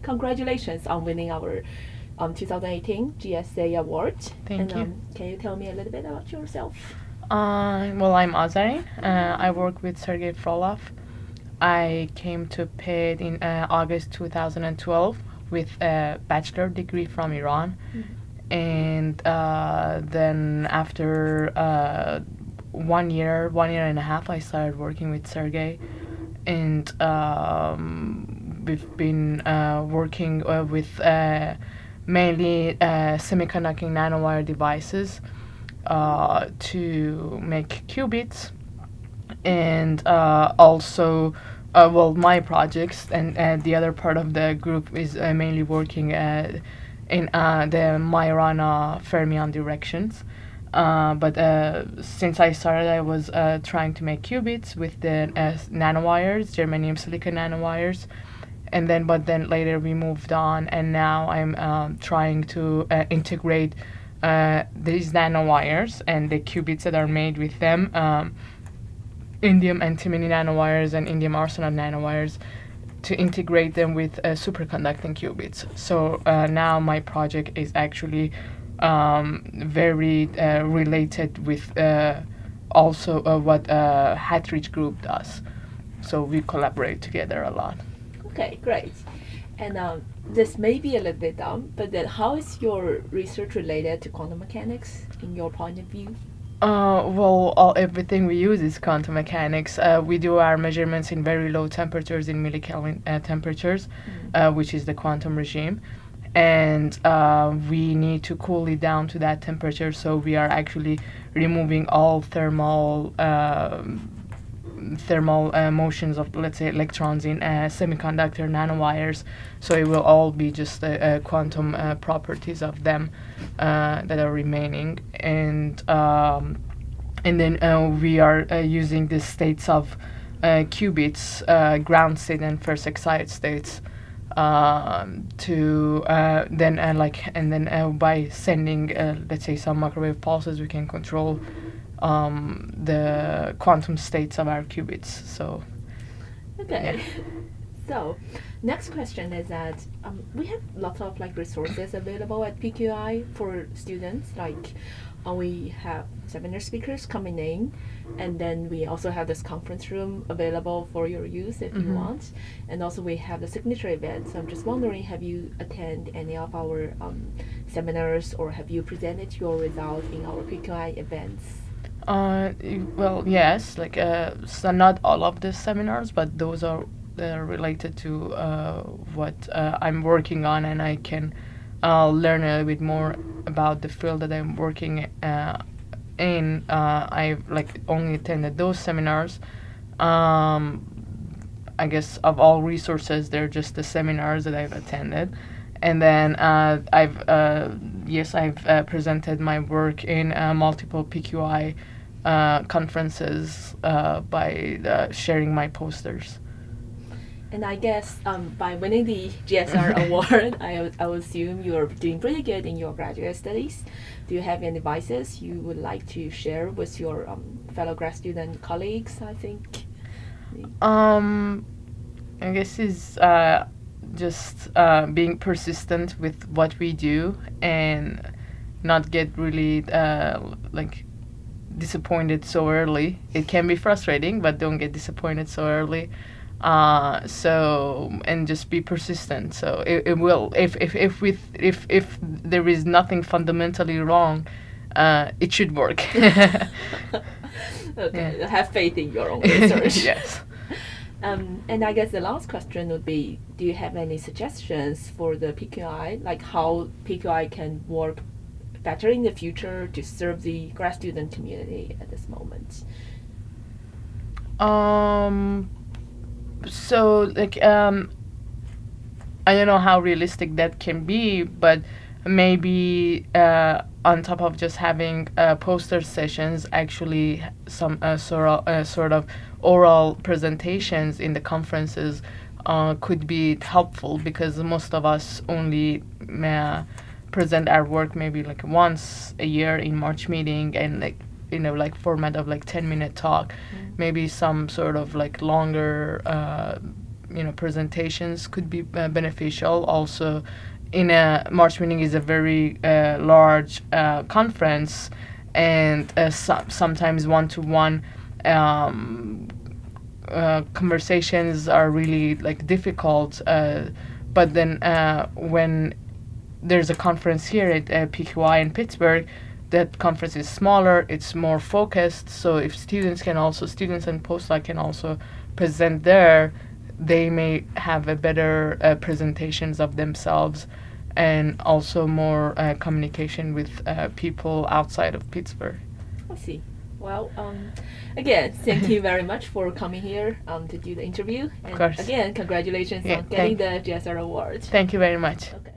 congratulations on winning our 2018 GSA award. Thank you. Can you tell me a little bit about yourself? Well, I'm Azarin. I work with Sergey Frolov. I came to Pitt in August 2012 with a bachelor degree from Iran. And then after 1 year and a half, I started working with Sergey. And we've been working with mainly semiconducting nanowire devices to make qubits, and also my projects and the other part of the group is mainly working in the Majorana fermion directions. But since I started, I was trying to make qubits with the nanowires, germanium silicon nanowires, but then later we moved on, and now I'm trying to integrate these nanowires and the qubits that are made with them, indium antimony nanowires and indium arsenide nanowires, to integrate them with superconducting qubits. So now my project is actually very related with also what Hatridge Group does. So we collaborate together a lot. Okay, great. And this may be a little bit dumb, but then how is your research related to quantum mechanics in your point of view? Everything we use is quantum mechanics. We do our measurements in very low temperatures, in millikelvin temperatures, which is the quantum regime. And we need to cool it down to that temperature, so we are actually removing all thermal motions of, let's say, electrons in semiconductor nanowires, so it will all be just quantum properties of them that are remaining. And then we are using the states of qubits, ground state and first excited states, to by sending let's say some microwave pulses, we can control the quantum states of our qubits. So okay. Yeah. So next question is that we have lots of resources available at PQI for students. We have seminar speakers coming in, and then we also have this conference room available for your use if you want. And also we have the signature event. So I'm just wondering, have you attended any of our seminars, or have you presented your result in our PQI events? Well, yes, so not all of the seminars, but those are related to what I'm working on, and I can learn a little bit more about the field that I'm working in. I've only attended those seminars. I guess of all resources, they're just the seminars that I've attended. And then I've presented my work in multiple PQI conferences by sharing my posters. And I guess by winning the GSR award, I would assume you are doing pretty good in your graduate studies. Do you have any advices you would like to share with your fellow grad student colleagues, I think? I guess is just being persistent with what we do, and not get really disappointed so early. It can be frustrating, but don't get disappointed so early. And just be persistent. So it will, if there is nothing fundamentally wrong, it should work. Okay, yeah. Have faith in your own research. Yes. And I guess the last question would be, do you have any suggestions for the PQI, like how PQI can work better in the future to serve the grad student community at this moment? So I don't know how realistic that can be, but maybe on top of just having poster sessions, actually some sort of oral presentations in the conferences could be helpful, because most of us only present our work maybe once a year in March meeting, and format of 10-minute talk. Maybe some sort of longer presentations could be beneficial. Also, in a March meeting is a very large conference, and sometimes one-to-one conversations are really like difficult. But then when there's a conference here at PQI in Pittsburgh, that conference is smaller, it's more focused. So if students and postdoc can also present there, they may have a better presentations of themselves, and also more communication with people outside of Pittsburgh. I see. Well, again, thank you very much for coming here to do the interview. And of course. Again, congratulations on getting the GSR award. Thank you very much. Okay.